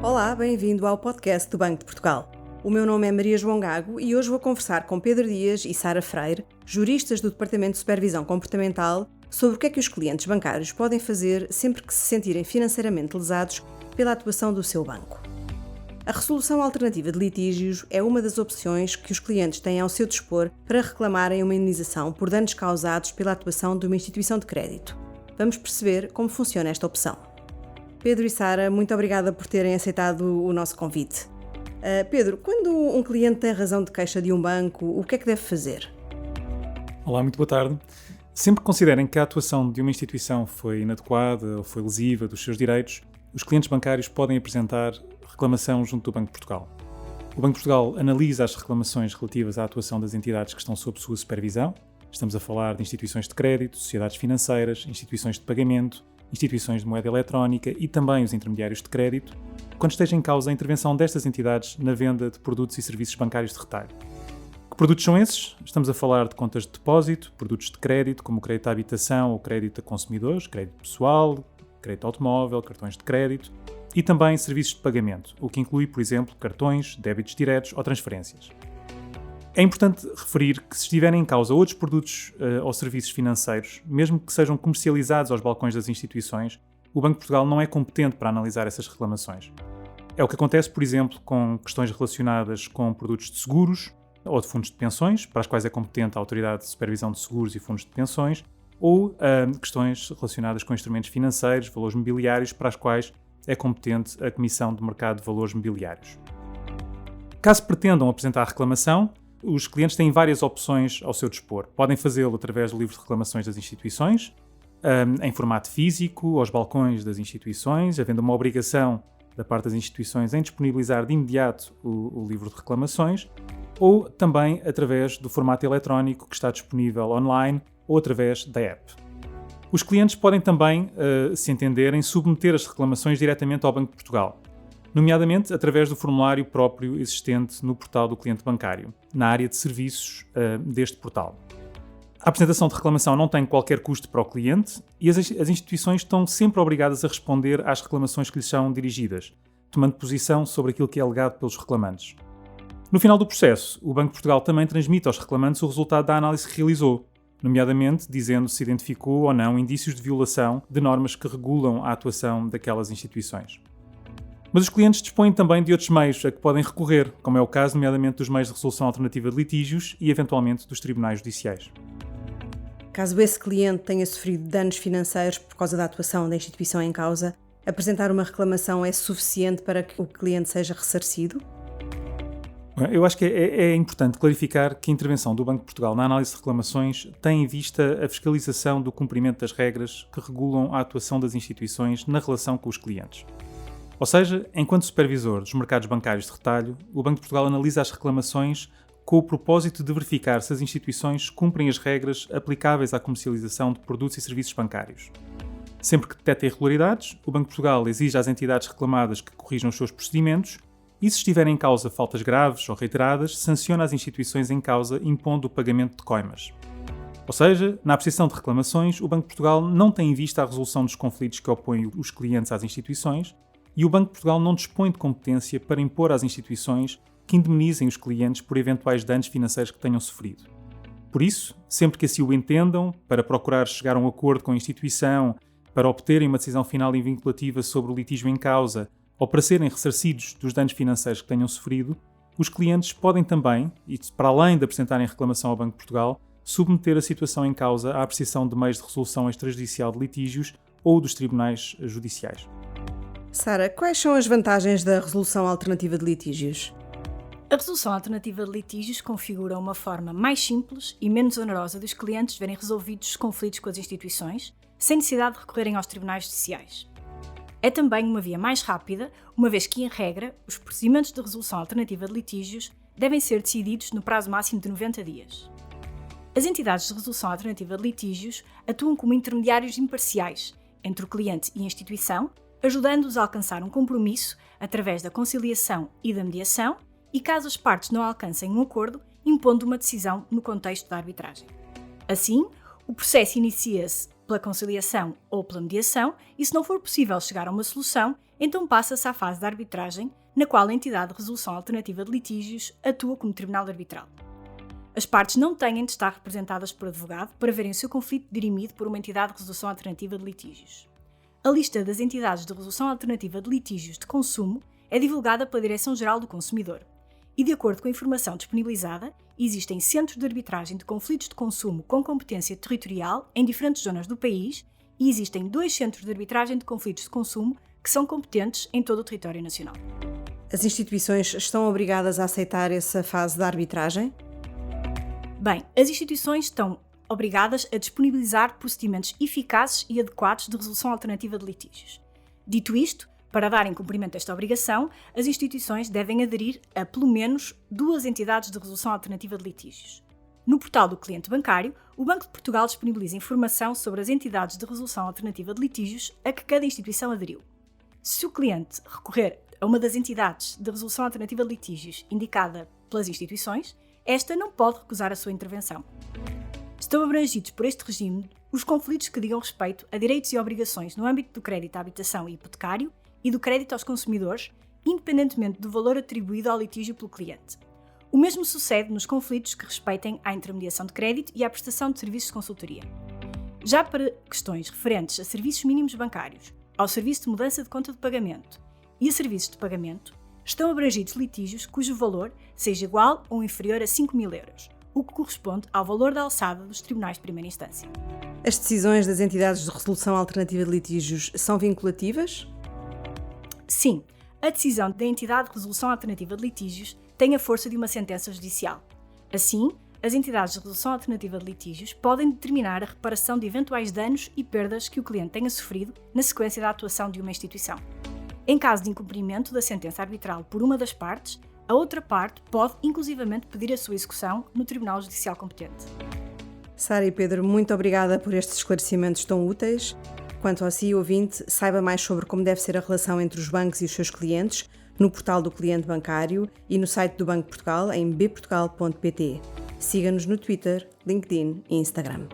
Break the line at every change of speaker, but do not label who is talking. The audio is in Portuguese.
Olá, bem-vindo ao podcast do Banco de Portugal. O meu nome é Maria João Gago e hoje vou conversar com Pedro Dias e Sara Freire, juristas do Departamento de Supervisão Comportamental, sobre o que é que os clientes bancários podem fazer sempre que se sentirem financeiramente lesados pela atuação do seu banco. A resolução alternativa de litígios é uma das opções que os clientes têm ao seu dispor para reclamarem uma indenização por danos causados pela atuação de uma instituição de crédito. Vamos perceber como funciona esta opção. Pedro e Sara, muito obrigada por terem aceitado o nosso convite. Pedro, quando um cliente tem razão de queixa de um banco, o que é que deve fazer?
Olá, muito boa tarde. Sempre que considerem que a atuação de uma instituição foi inadequada ou foi lesiva dos seus direitos, os clientes bancários podem apresentar reclamação junto do Banco de Portugal. O Banco de Portugal analisa as reclamações relativas à atuação das entidades que estão sob sua supervisão. Estamos a falar de instituições de crédito, sociedades financeiras, instituições de pagamento, instituições de moeda eletrónica e também os intermediários de crédito, quando esteja em causa a intervenção destas entidades na venda de produtos e serviços bancários de retalho. Que produtos são esses? Estamos a falar de contas de depósito, produtos de crédito, como crédito à habitação ou crédito a consumidores, crédito pessoal, crédito automóvel, cartões de crédito e também serviços de pagamento, o que inclui, por exemplo, cartões, débitos diretos ou transferências. É importante referir que se estiverem em causa outros produtos ou serviços financeiros, mesmo que sejam comercializados aos balcões das instituições, o Banco de Portugal não é competente para analisar essas reclamações. É o que acontece, por exemplo, com questões relacionadas com produtos de seguros ou de fundos de pensões, para as quais é competente a Autoridade de Supervisão de Seguros e Fundos de Pensões, ou questões relacionadas com instrumentos financeiros, valores mobiliários, para as quais é competente a Comissão de Mercado de Valores Mobiliários. Caso pretendam apresentar reclamação, os clientes têm várias opções ao seu dispor. Podem fazê-lo através do livro de reclamações das instituições, em formato físico, aos balcões das instituições, havendo uma obrigação da parte das instituições em disponibilizar de imediato o livro de reclamações, ou também através do formato eletrónico que está disponível online ou através da app. Os clientes podem também, se entenderem, submeter as reclamações diretamente ao Banco de Portugal, nomeadamente através do formulário próprio existente no portal do cliente bancário, na área de serviços deste portal. A apresentação de reclamação não tem qualquer custo para o cliente e as instituições estão sempre obrigadas a responder às reclamações que lhes são dirigidas, tomando posição sobre aquilo que é alegado pelos reclamantes. No final do processo, o Banco de Portugal também transmite aos reclamantes o resultado da análise que realizou, nomeadamente dizendo se identificou ou não indícios de violação de normas que regulam a atuação daquelas instituições. Mas os clientes dispõem também de outros meios a que podem recorrer, como é o caso, nomeadamente, dos meios de resolução alternativa de litígios e, eventualmente, dos tribunais judiciais.
Caso esse cliente tenha sofrido danos financeiros por causa da atuação da instituição em causa, apresentar uma reclamação é suficiente para que o cliente seja ressarcido?
Eu acho que é importante clarificar que a intervenção do Banco de Portugal na análise de reclamações tem em vista a fiscalização do cumprimento das regras que regulam a atuação das instituições na relação com os clientes. Ou seja, enquanto supervisor dos mercados bancários de retalho, o Banco de Portugal analisa as reclamações com o propósito de verificar se as instituições cumprem as regras aplicáveis à comercialização de produtos e serviços bancários. Sempre que detecta irregularidades, o Banco de Portugal exige às entidades reclamadas que corrijam os seus procedimentos e, se estiverem em causa faltas graves ou reiteradas, sanciona as instituições em causa impondo o pagamento de coimas. Ou seja, na apreciação de reclamações, o Banco de Portugal não tem em vista a resolução dos conflitos que opõem os clientes às instituições, e o Banco de Portugal não dispõe de competência para impor às instituições que indemnizem os clientes por eventuais danos financeiros que tenham sofrido. Por isso, sempre que assim o entendam, para procurar chegar a um acordo com a instituição, para obterem uma decisão final e vinculativa sobre o litígio em causa ou para serem ressarcidos dos danos financeiros que tenham sofrido, os clientes podem também, e para além de apresentarem reclamação ao Banco de Portugal, submeter a situação em causa à apreciação de meios de resolução extrajudicial de litígios ou dos tribunais judiciais.
Sara, quais são as vantagens da resolução alternativa de litígios?
A resolução alternativa de litígios configura uma forma mais simples e menos onerosa dos clientes verem resolvidos os conflitos com as instituições, sem necessidade de recorrerem aos tribunais judiciais. É também uma via mais rápida, uma vez que, em regra, os procedimentos de resolução alternativa de litígios devem ser decididos no prazo máximo de 90 dias. As entidades de resolução alternativa de litígios atuam como intermediários imparciais entre o cliente e a instituição, ajudando-os a alcançar um compromisso através da conciliação e da mediação e, caso as partes não alcancem um acordo, impondo uma decisão no contexto da arbitragem. Assim, o processo inicia-se pela conciliação ou pela mediação, e se não for possível chegar a uma solução, então passa-se à fase de arbitragem, na qual a entidade de resolução alternativa de litígios atua como tribunal arbitral. As partes não têm de estar representadas por advogado para verem o seu conflito dirimido por uma entidade de resolução alternativa de litígios. A lista das entidades de resolução alternativa de litígios de consumo é divulgada pela Direção-Geral do Consumidor e, de acordo com a informação disponibilizada, existem centros de arbitragem de conflitos de consumo com competência territorial em diferentes zonas do país e existem 2 centros de arbitragem de conflitos de consumo que são competentes em todo o território nacional.
As instituições estão obrigadas a aceitar essa fase da arbitragem?
Bem, as instituições estão obrigadas a disponibilizar procedimentos eficazes e adequados de resolução alternativa de litígios. Dito isto, para darem cumprimento a esta obrigação, as instituições devem aderir a pelo menos 2 entidades de resolução alternativa de litígios. No portal do cliente bancário, o Banco de Portugal disponibiliza informação sobre as entidades de resolução alternativa de litígios a que cada instituição aderiu. Se o cliente recorrer a uma das entidades de resolução alternativa de litígios indicada pelas instituições, esta não pode recusar a sua intervenção. Estão abrangidos por este regime os conflitos que digam respeito a direitos e obrigações no âmbito do crédito à habitação e hipotecário e do crédito aos consumidores, independentemente do valor atribuído ao litígio pelo cliente. O mesmo sucede nos conflitos que respeitem à intermediação de crédito e à prestação de serviços de consultoria. Já para questões referentes a serviços mínimos bancários, ao serviço de mudança de conta de pagamento e a serviços de pagamento, estão abrangidos litígios cujo valor seja igual ou inferior a 5.000 euros, o que corresponde ao valor da alçada dos tribunais de primeira instância.
As decisões das entidades de resolução alternativa de litígios são vinculativas?
Sim, a decisão da entidade de resolução alternativa de litígios tem a força de uma sentença judicial. Assim, as entidades de resolução alternativa de litígios podem determinar a reparação de eventuais danos e perdas que o cliente tenha sofrido na sequência da atuação de uma instituição. Em caso de incumprimento da sentença arbitral por uma das partes, a outra parte pode inclusivamente pedir a sua execução no Tribunal Judicial competente.
Sara e Pedro, muito obrigada por estes esclarecimentos tão úteis. Quanto a si, ouvinte, saiba mais sobre como deve ser a relação entre os bancos e os seus clientes no portal do cliente bancário e no site do Banco de Portugal em bportugal.pt. Siga-nos no Twitter, LinkedIn e Instagram.